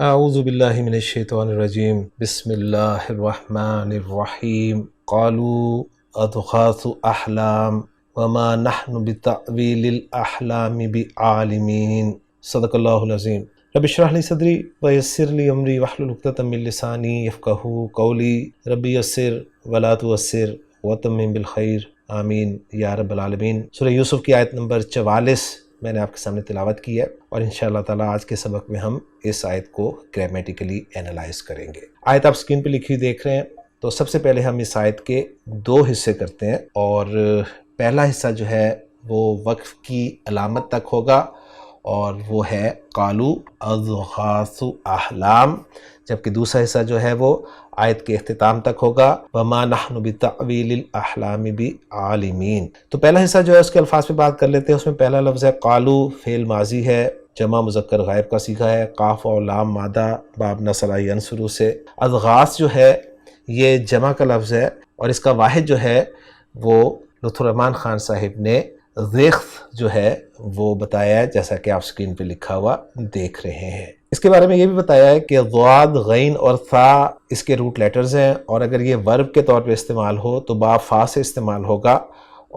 اعوذ باللہ من الشیطان الرجیم بسم اللہ الرحمن الرحیم قالوا اضغاث احلام وما نحن بتأویل الاحلام بعالمین صدق اللہ العظیم رب اشرح لی صدری ویسر لی امری واحلل عقدۃ من لسانی یفقہوا قولی رب یسر ولا تعسر وتمم بالخیر آمین یا رب العالمین۔ سورہ یوسف کی آیت نمبر 44 میں نے آپ کے سامنے تلاوت کی ہے، اور انشاءاللہ تعالیٰ آج کے سبق میں ہم اس آیت کو گرامیٹیکلی اینالائز کریں گے۔ آیت آپ سکرین پہ لکھی دیکھ رہے ہیں، تو سب سے پہلے ہم اس آیت کے 2 حصے کرتے ہیں، اور پہلا حصہ جو ہے وہ وقف کی علامت تک ہوگا، اور وہ ہے قالوا اضغاث احلام، جبکہ دوسرا حصہ جو ہے وہ آیت کے اختتام تک ہوگا وما نحن بتأویل الاحلام بعالمین۔ تو پہلا حصہ جو ہے اس کے الفاظ پہ بات کر لیتے ہیں۔ اس میں پہلا لفظ ہے قالو، فعل ماضی ہے، جمع مذکر غائب کا صیغہ ہے، قاف اور لام مادہ باب نصر ینصرو سے۔ اضغاث جو ہے یہ جمع کا لفظ ہے، اور اس کا واحد جو ہے وہ لطف الرحمن خان صاحب نے ریخت جو ہے وہ بتایا ہے، جیسا کہ آپ سکرین پہ لکھا ہوا دیکھ رہے ہیں۔ اس کے بارے میں یہ بھی بتایا ہے کہ ضاد، غین اور ثا اس کے روٹ لیٹرز ہیں، اور اگر یہ ورب کے طور پہ استعمال ہو تو با فا سے استعمال ہوگا،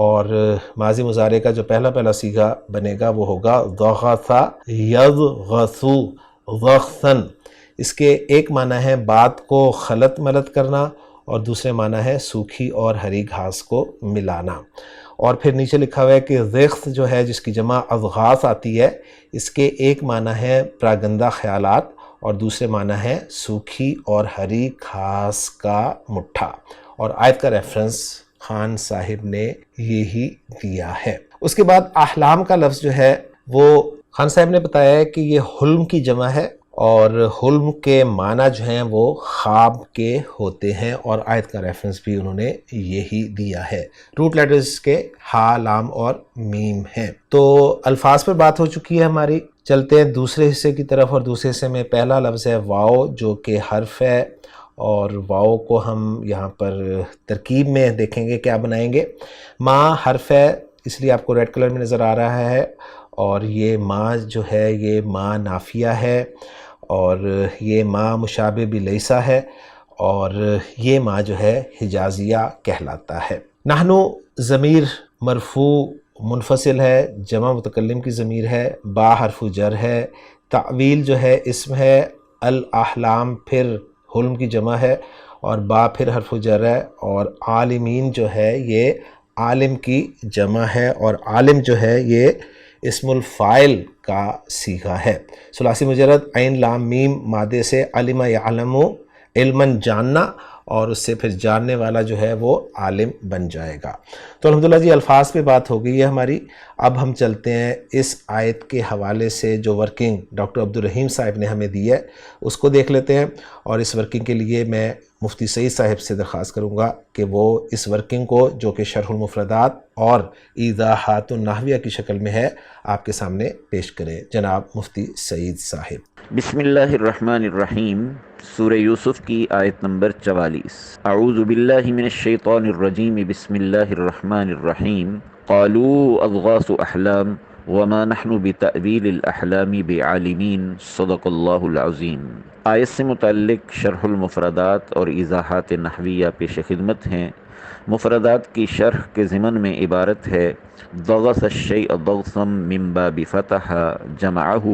اور ماضی مضارع کا جو پہلا صیغہ بنے گا وہ ہوگا ضغث یضغثو ضغثن۔ اس کے ایک معنی ہے بات کو خلط ملط کرنا، اور دوسرے معنی ہے سوکھی اور ہری گھاس کو ملانا۔ اور پھر نیچے لکھا ہوا ہے کہ ضغث جو ہے جس کی جمع اضغاث آتی ہے، اس کے ایک معنی ہے پراگندہ خیالات، اور دوسرے معنی ہے سوکھی اور ہری گھاس کا مٹھا، اور آیت کا ریفرنس خان صاحب نے یہی دیا ہے۔ اس کے بعد احلام کا لفظ جو ہے وہ خان صاحب نے بتایا ہے کہ یہ حلم کی جمع ہے، اور حلم کے معنی جو ہیں وہ خواب کے ہوتے ہیں، اور آیت کا ریفرنس بھی انہوں نے یہی دیا ہے۔ روٹ لیٹرز کے ہا، لام اور میم ہیں۔ تو الفاظ پر بات ہو چکی ہے ہماری، چلتے ہیں دوسرے حصے کی طرف، اور دوسرے حصے میں پہلا لفظ ہے واو، جو کہ حرف ہے، اور واو کو ہم یہاں پر ترکیب میں دیکھیں گے کیا بنائیں گے۔ ماں حرف ہے، اس لیے آپ کو ریڈ کلر میں نظر آ رہا ہے، اور یہ ماں جو ہے یہ ماں نافیہ ہے، اور یہ ماں مشابہ بلیسا ہے، اور یہ ماں جو ہے حجازیہ کہلاتا ہے۔ نحنو ضمیر مرفوع منفصل ہے، جمع متکلم کی ضمیر ہے، با حرف جر ہے، تعویل جو ہے اسم ہے، الاحلام پھر حلم کی جمع ہے، اور با پھر حرف جر ہے، اور عالمین جو ہے یہ عالم کی جمع ہے، اور عالم جو ہے یہ اسم الفاعل کا صیغہ ہے۔ ثلاثی مجرد عین لام میم مادے سے علم یعلم علماً جاننا، اور اس سے پھر جاننے والا جو ہے وہ عالم بن جائے گا۔ تو الحمدللہ جی الفاظ پہ بات ہو گئی ہے ہماری۔ اب ہم چلتے ہیں اس آیت کے حوالے سے جو ورکنگ ڈاکٹر عبدالرحیم صاحب نے ہمیں دی ہے اس کو دیکھ لیتے ہیں، اور اس ورکنگ کے لیے میں مفتی سعید صاحب سے درخواست کروں گا کہ وہ اس ورکنگ کو جو کہ شرح المفردات اور ایضاحات النحویہ کی شکل میں ہے آپ کے سامنے پیش کریں۔ جناب مفتی سعید صاحب۔ بسم اللہ الرحمن الرحیم۔ سورہ یوسف کی آیت نمبر 44۔ اعوذ باللہ من الشیطان الرجیم، بسم اللہ الرحمن الرحیم۔ قالوا اضغاث احلام وما نحن بتأویل الاحلام بعالمین، صدق اللہ العظیم۔ آیت سے متعلق شرح المفردات اور ایضاحات نحویہ پیش خدمت ہیں۔ مفردات کی شرح کے ضمن میں عبارت ہے: ضغث الشیء ضغثا من باب فتح جمعه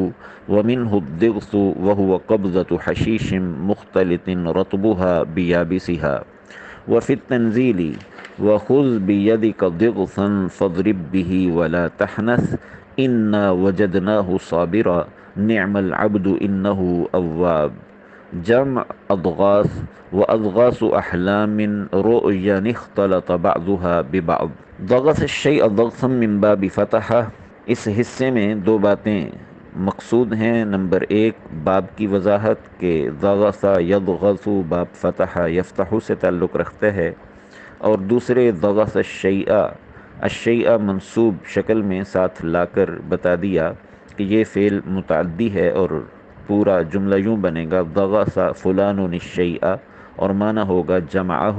ومنه الضغث وهو قبضة حشيش مختلط رطبها بيابسها، وفي التنزيل وخذ بيدك ضغثا فاضرب به ولا تحنث إنا وجدناه صابرا نعم العبد إنه أواب، جمع اضغاث واضغاث احلام رؤيا اختلط بعضها ببعض۔ ضغث الشيء ضغثا من باب فتح، اس حصے میں 2 باتیں مقصود ہیں۔ نمبر 1 باب کی وضاحت کہ ضغث یضغث باب فتح یفتح سے تعلق رکھتا ہے، اور دوسرے ضغث الشیء منصوب شکل میں ساتھ لا کر بتا دیا کہ یہ فعل متعدی ہے، اور پورا جملہ یوں بنے گا: ضغث فلان الشیء، اور معنی ہوگا جمعہ،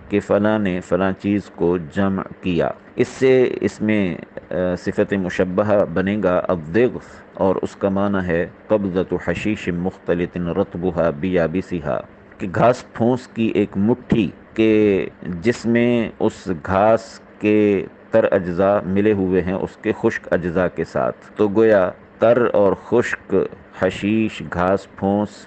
کہ فلاں نے فلاں چیز کو جمع کیا۔ اس سے اس میں صفت مشبہہ بنے گا الضغث، اور اس کا معنی ہے قبضۃ حشیش مختلط رطبها بیابسها، کہ گھاس پھونس کی ایک مٹھی کہ جس میں اس گھاس کے تر اجزاء ملے ہوئے ہیں اس کے خشک اجزاء کے ساتھ، تو گویا تر اور خشک حشیش، گھاس پھونس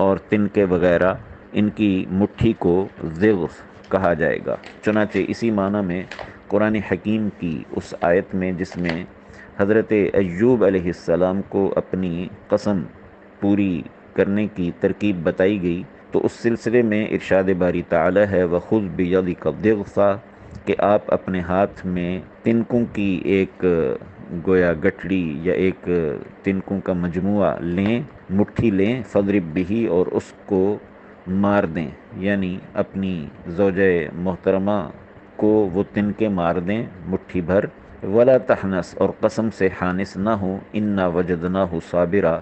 اور تنکے وغیرہ، ان کی مٹھی کو ضغث کہا جائے گا۔ چنانچہ اسی معنی میں قرآن حکیم کی اس آیت میں جس میں حضرت ایوب علیہ السلام کو اپنی قسم پوری کرنے کی ترکیب بتائی گئی، تو اس سلسلے میں ارشاد باری تعالی ہے وَخُذْ بِيَدِكَ ضِغْثًا، کہ آپ اپنے ہاتھ میں تنکوں کی ایک گویا گٹھڑی یا ایک تنکوں کا مجموعہ لیں، مٹھی لیں، فَضْرِب بِهِ، اور اس کو مار دیں، یعنی اپنی زوجہ محترمہ کو وہ تنکے مار دیں مٹھی بھر۔ ولا تحنس، اور قسم سے حانس نہ ہو، انا وجدناہ صابرا،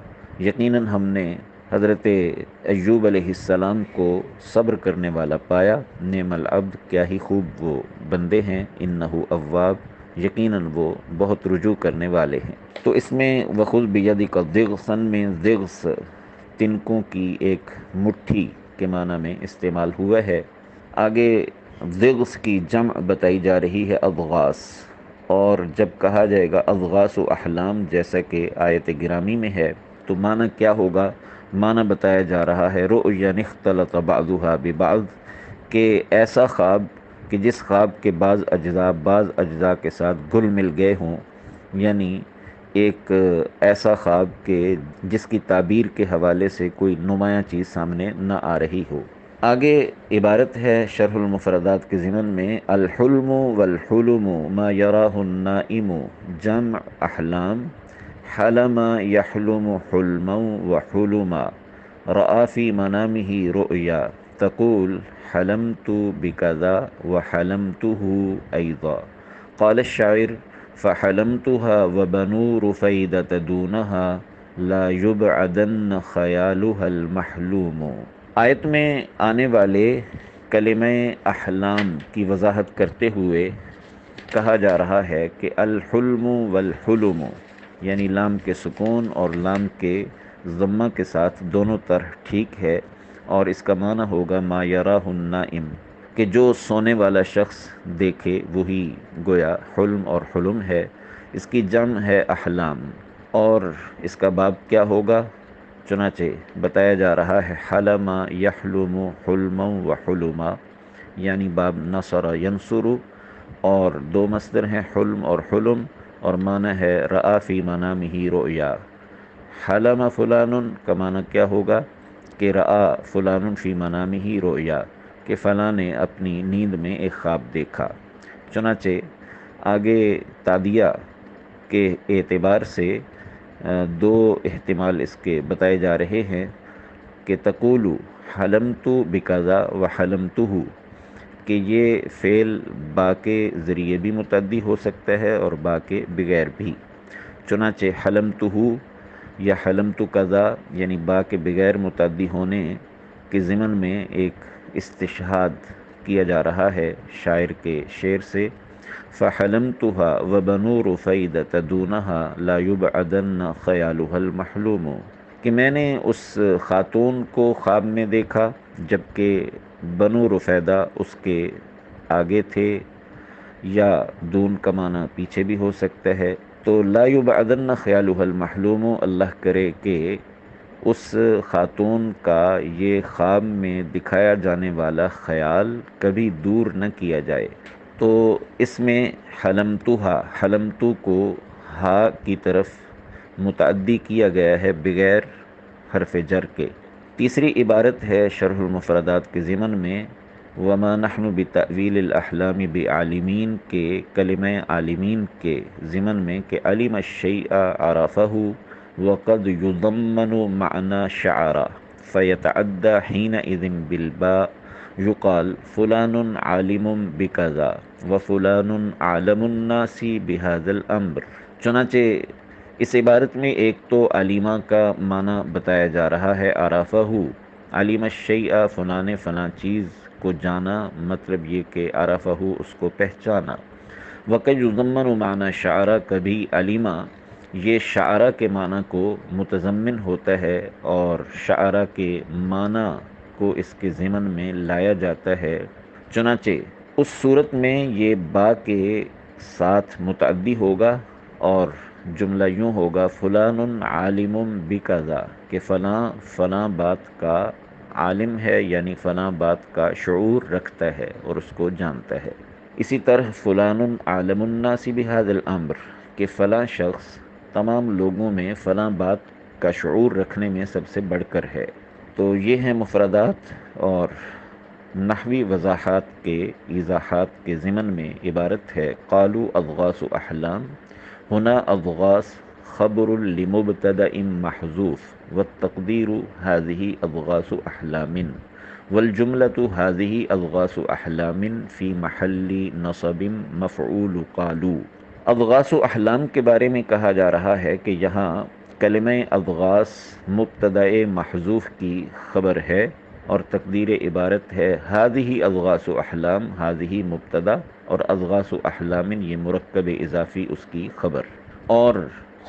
یقیناً ہم نے حضرت ایوب علیہ السلام کو صبر کرنے والا پایا، نعم العبد، کیا ہی خوب وہ بندے ہیں، انہ اواب، یقیناً وہ بہت رجوع کرنے والے ہیں۔ تو اس میں وخذ بیدک ضغثا میں ضغث تنکوں کی ایک مٹھی کے معنی میں استعمال ہوا ہے۔ آگے ضغث کی جمع بتائی جا رہی ہے اضغاث، اور جب کہا جائے گا اضغاث و احلام جیسا کہ آیت گرامی میں ہے، تو معنی کیا ہوگا؟ معنی بتایا جا رہا ہے رؤیا اختلط بعضها ببعض، کہ ایسا خواب کہ جس خواب کے بعض اجزاء کے ساتھ گل مل گئے ہوں، یعنی ایک ایسا خواب کہ جس کی تعبیر کے حوالے سے کوئی نمایاں چیز سامنے نہ آ رہی ہو۔ آگے عبارت ہے شرح المفردات کے ضمن میں الحلم والحلم ما یراہ النائم جمع احلام، حلم یحلم حلما وحلما، رأى في منامه رؤيا تقول حلمت بكذا وحلمته أيضا، قال الشاعر فحلمتها وبنو رفيدة دونها لا يبعدن خيالها المحلوم۔ آیت میں آنے والے کلمہ احلام کی وضاحت کرتے ہوئے کہا جا رہا ہے کہ الحلم والحلم، یعنی لام کے سکون اور لام کے ضمہ کے ساتھ دونوں طرح ٹھیک ہے، اور اس کا معنی ہوگا ما یراہ النائم، کہ جو سونے والا شخص دیکھے وہی گویا حلم اور حلم ہے۔ اس کی جمع ہے احلام، اور اس کا باب کیا ہوگا؟ چنانچہ بتایا جا رہا ہے حلم یحلم حلما وحلما، یعنی باب نصر ینصر، اور دو مصدر ہیں حلم اور حلم، اور معنی ہے رأى فی منامہ رؤیا۔ حلم فلان کا معنی کیا ہوگا کہ رأى فلان فی منامہ رؤیا، کہ فلاں نے اپنی نیند میں ایک خواب دیکھا۔ چنانچہ آگے تادیہ کے اعتبار سے دو احتمال اس کے بتائے جا رہے ہیں کہ تقول حلمت بکذا وحلمتہ، کہ یہ فعل با کے ذریعے بھی متعدی ہو سکتا ہے اور با کے بغیر بھی۔ چنانچہ حلمتہ یا حلمت کذا، یعنی با کے بغیر متعدی ہونے کے ضمن میں ایک استشہاد کیا جا رہا ہے شاعر کے شعر سے، فحلمتها وبنو رفیدة دونها لا يبعدن خیالها المحلوم، کہ میں نے اس خاتون کو خواب میں دیکھا جبکہ بنو رفیدہ اس کے آگے تھے، یا دون کا معنی پیچھے بھی ہو سکتا ہے، تو لا یبعدن خیالها المحلوم، اللہ کرے کہ اس خاتون کا یہ خواب میں دکھایا جانے والا خیال کبھی دور نہ کیا جائے۔ تو اس میں حلمتو کو ہا کی طرف متعدی کیا گیا ہے بغیر حرف جر کے۔ تیسری عبارت ہے شرح المفردات کے ضمن میں وما نحن بتأویل الاحلام بعالمین کے کلمہ عالمین کے ضمن میں کہ علم الشیء عرفہ وقد یضمن معنی شعر فیتعدى حینئذ بالباء یقال فلان عالم بکذا وفلان عالم الناس بهذا الامر۔ چنانچہ اس عبارت میں ایک تو علیمہ کا معنی بتایا جا رہا ہے عرفہ، علم الشیء فلاں نے فلاں چیز کو جانا، مطلب یہ کہ عرفہ اس کو پہچانا، وقد یضمن معنی شعرا کبھی علیما، یہ شعرا کے معنی کو متضمن ہوتا ہے اور شعرا کے معنی کو اس کے ضمن میں لایا جاتا ہے۔ چنانچہ اس صورت میں یہ با کے ساتھ متعدی ہوگا اور جملہ یوں ہوگا فلان عالم بکذا، کہ فلاں فلاں بات کا عالم ہے، یعنی فلاں بات کا شعور رکھتا ہے اور اس کو جانتا ہے۔ اسی طرح فلان عالم الناس بہذا الامر، کہ فلاں شخص تمام لوگوں میں فلاں بات کا شعور رکھنے میں سب سے بڑھ کر ہے۔ تو یہ ہیں مفردات، اور نحوی وضاحات کے ایضاحات کے ضمن میں عبارت ہے قالوا اضغاث احلام۔ ہنا اضغاث خبر لمبتدأ محذوف والتقدیر هذه اضغاث احلام، والجملة هذه اضغاث احلام فی محل نصب مفعول قالوا۔ اضغاث احلام کے بارے میں کہا جا رہا ہے کہ یہاں کلمہ اضغاث مبتدأ محذوف کی خبر ہے اور تقدیر عبارت ہے هذه اضغاث احلام، هذه مبتدا اور اضغاث احلام یہ مرکب اضافی اس کی خبر، اور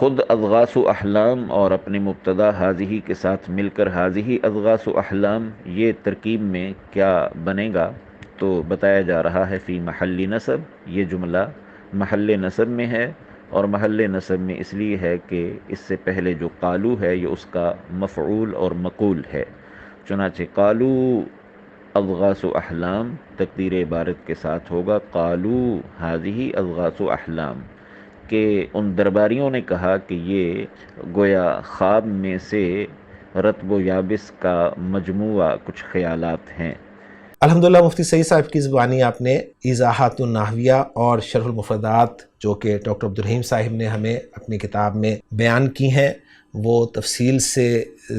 خود اضغاث احلام اور اپنے مبتدا هذه کے ساتھ مل کر هذه اضغاث احلام یہ ترکیب میں کیا بنے گا، تو بتایا جا رہا ہے فی محل نصب، یہ جملہ محل نصب میں ہے، اور محل نصب میں اس لیے ہے کہ اس سے پہلے جو قالو ہے یہ اس کا مفعول اور مقول ہے۔ چنانچہ قالو اضغاث احلام تقدیر عبارت کے ساتھ ہوگا قالو هذه اضغاث احلام، کہ ان درباریوں نے کہا کہ یہ گویا خواب میں سے رطب و یابس کا مجموعہ کچھ خیالات ہیں۔ الحمدللہ مفتی سعید صاحب کی زبانی آپ نے ایضاحات النحویہ اور شرح المفردات جو کہ ڈاکٹر عبدالرحیم صاحب نے ہمیں اپنی کتاب میں بیان کی ہیں وہ تفصیل سے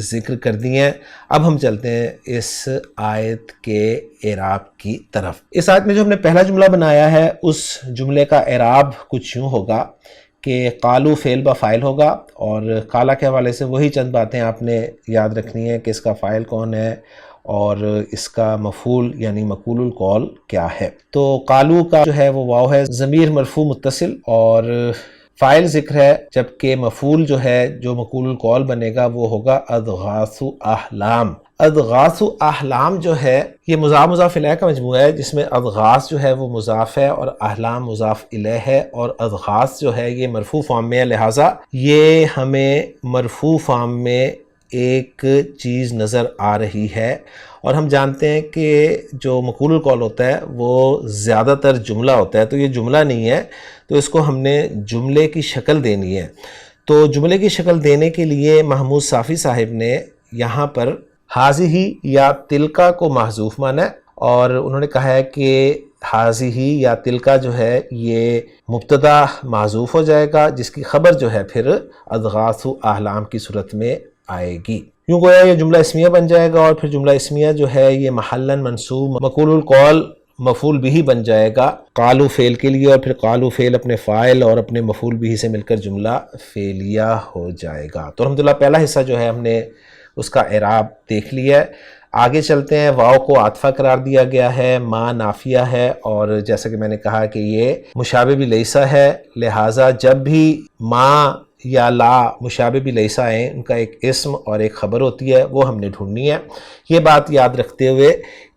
ذکر کر دی ہیں۔ اب ہم چلتے ہیں اس آیت کے اعراب کی طرف۔ اس آیت میں جو ہم نے پہلا جملہ بنایا ہے اس جملے کا اعراب کچھ یوں ہوگا کہ قالو فعل با فاعل ہوگا، اور قالا کے حوالے سے وہی چند باتیں آپ نے یاد رکھنی ہیں کہ اس کا فاعل کون ہے اور اس کا مفعول یعنی مقول القول کیا ہے۔ تو قالو کا جو ہے وہ واو ہے، ضمیر مرفوع متصل، اور فاعل ذکر ہے، جبکہ مفعول جو ہے جو مقول القول بنے گا وہ ہوگا اضغاث احلام۔ اضغاث احلام جو ہے یہ مضاف مضاف الیہ کا مجموعہ ہے، جس میں اضغاث جو ہے وہ مضاف ہے اور احلام مضاف الیہ ہے، اور اضغاث جو ہے یہ مرفوع فارم میں ہے، لہٰذا یہ ہمیں مرفوع فارم میں ایک چیز نظر آ رہی ہے، اور ہم جانتے ہیں کہ جو مقول القول ہوتا ہے وہ زیادہ تر جملہ ہوتا ہے، تو یہ جملہ نہیں ہے، تو اس کو ہم نے جملے کی شکل دینی ہے۔ تو جملے کی شکل دینے کے لیے محمود صافی صاحب نے یہاں پر حاضی یا تلکا کو محذوف مانا ہے، اور انہوں نے کہا ہے کہ حاضی یا تلکا جو ہے یہ مبتدا محذوف ہو جائے گا، جس کی خبر جو ہے پھر اضغاث احلام کی صورت میں آئے گی۔ یوں گویا یہ جملہ اسمیہ بن جائے گا، اور پھر جملہ اسمیہ جو ہے یہ محلاً منصوب مقول القول مفعول بھی بن جائے گا قالو فعل کے لیے، اور پھر قالو فعل اپنے فاعل اور اپنے مفعول بھی سے مل کر جملہ فعلیہ ہو جائے گا۔ تو الحمدللہ پہلا حصہ جو ہے ہم نے اس کا اعراب دیکھ لیا ہے۔ آگے چلتے ہیں۔ واو کو عاطفہ قرار دیا گیا ہے، ما نافیہ ہے، اور جیسا کہ میں نے کہا کہ یہ مشابہ بھی لیسا ہے، لہٰذا جب بھی ما یا لا مشابہ بھی لیسا ہیں ان کا ایک اسم اور ایک خبر ہوتی ہے، وہ ہم نے ڈھونڈنی ہے۔ یہ بات یاد رکھتے ہوئے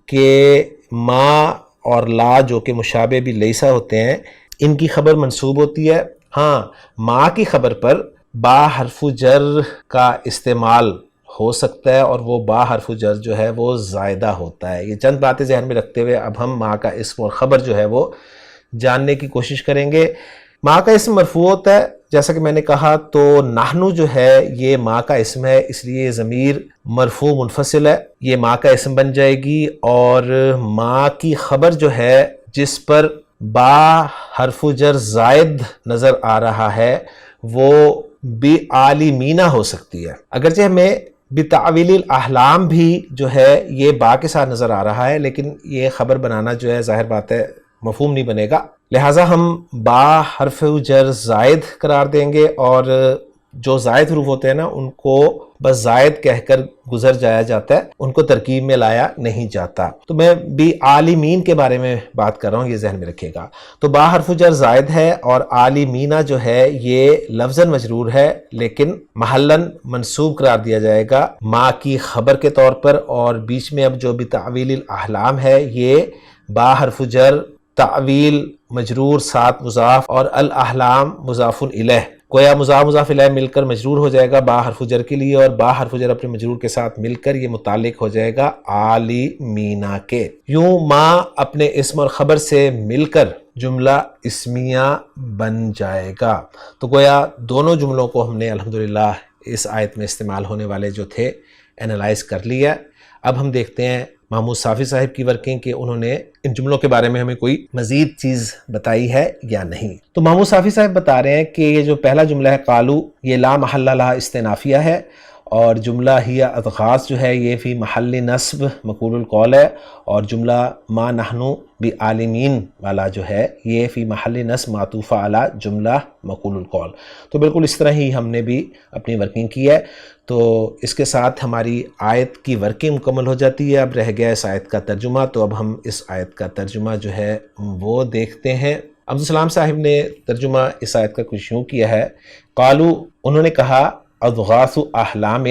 کہ ما اور لا جو کہ مشابہ بھی لیسا ہوتے ہیں ان کی خبر منصوب ہوتی ہے۔ ہاں، ما کی خبر پر با حرف جر کا استعمال ہو سکتا ہے، اور وہ با حرف جر جو ہے وہ زائدہ ہوتا ہے۔ یہ چند باتیں ذہن میں رکھتے ہوئے اب ہم ما کا اسم اور خبر جو ہے وہ جاننے کی کوشش کریں گے۔ ما کا اسم مرفوع ہوتا ہے، جیسا کہ میں نے کہا، تو نحنو جو ہے یہ ما کا اسم ہے، اس لیے ضمیر مرفوع منفصل ہے، یہ ما کا اسم بن جائے گی، اور ما کی خبر جو ہے جس پر با حرف جر زائد نظر آ رہا ہے وہ بعالمین ہو سکتی ہے۔ اگرچہ ہمیں بتعویل الاحلام بھی جو ہے یہ با کے ساتھ نظر آ رہا ہے، لیکن یہ خبر بنانا جو ہے ظاہر بات ہے مفہوم نہیں بنے گا، لہٰذا ہم با حرف جر زائد قرار دیں گے، اور جو زائد حروف ہوتے ہیں نا ان کو بس زائد کہہ کر گزر جایا جاتا ہے، ان کو ترکیب میں لایا نہیں جاتا۔ تو میں بھی عالمین کے بارے میں بات کر رہا ہوں، یہ ذہن میں رکھیے گا۔ تو با حرف جر زائد ہے اور عالمینہ جو ہے یہ لفظاً مجرور ہے لیکن محلاً منصوب قرار دیا جائے گا ما کی خبر کے طور پر، اور بیچ میں اب جو بتعویل الاحلام ہے یہ با حرف جر تعویل مجرور ساتھ مضاف اور الاحلام مضاف الیہ، گویا مضاف الیہ مل کر مجرور ہو جائے گا با حرف جر کے لیے، اور با حرف جر اپنے مجرور کے ساتھ مل کر یہ متعلق ہو جائے گا عالمینہ کے۔ یوں ما اپنے اسم اور خبر سے مل کر جملہ اسمیہ بن جائے گا۔ تو گویا دونوں جملوں کو ہم نے الحمدللہ اس آیت میں استعمال ہونے والے جو تھے انالائز کر لیا۔ اب ہم دیکھتے ہیں محمود صافی صاحب کی ورکنگ کہ انہوں نے ان جملوں کے بارے میں ہمیں کوئی مزید چیز بتائی ہے یا نہیں۔ تو محمود صافی صاحب بتا رہے ہیں کہ یہ جو پہلا جملہ ہے قالو، یہ لا محل لہا استنافیہ ہے، اور جملہ ہی اضغاث جو ہے یہ فی محل نصب مقول القول ہے، اور جملہ ما نحنو بعالمین والا جو ہے یہ فی محل نصب معطوفہ علی جملہ مقول القول۔ تو بالکل اس طرح ہی ہم نے بھی اپنی ورکنگ کی ہے۔ تو اس کے ساتھ ہماری آیت کی ورکنگ مکمل ہو جاتی ہے۔ اب رہ گیا اس آیت کا ترجمہ، تو اب ہم اس آیت کا ترجمہ جو ہے وہ دیکھتے ہیں۔ عبدالسلام صاحب نے ترجمہ اس آیت کا کچھ یوں کیا ہے، قالو انہوں نے کہا اضغاث احلام،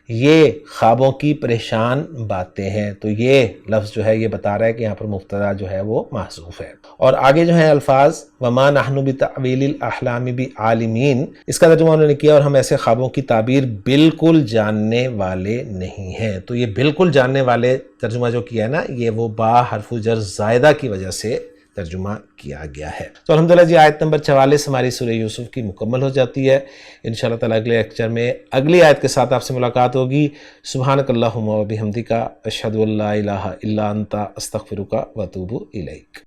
یہ خوابوں کی پریشان باتیں ہیں۔ تو یہ لفظ جو ہے یہ بتا رہا ہے کہ یہاں پر مبتدا جو ہے وہ محذوف ہے، اور آگے جو ہے الفاظ وما نحن بتأویل الاحلام بعالمین، اس کا ترجمہ انہوں نے کیا اور ہم ایسے خوابوں کی تعبیر بالکل جاننے والے نہیں ہیں۔ تو یہ بالکل جاننے والے ترجمہ جو کیا ہے نا یہ وہ با حرف جر زائدہ کی وجہ سے ترجمہ کیا گیا ہے۔ تو الحمدللہ جی آیت نمبر 44 ہماری سورہ یوسف کی مکمل ہو جاتی ہے۔ انشاءاللہ تعالیٰ اگلے لیکچر میں اگلی آیت کے ساتھ آپ سے ملاقات ہوگی۔ سبحانک اللہم و بحمدک، اشہد ان لا الہ الا انت، استغفرک و اتوب الیک۔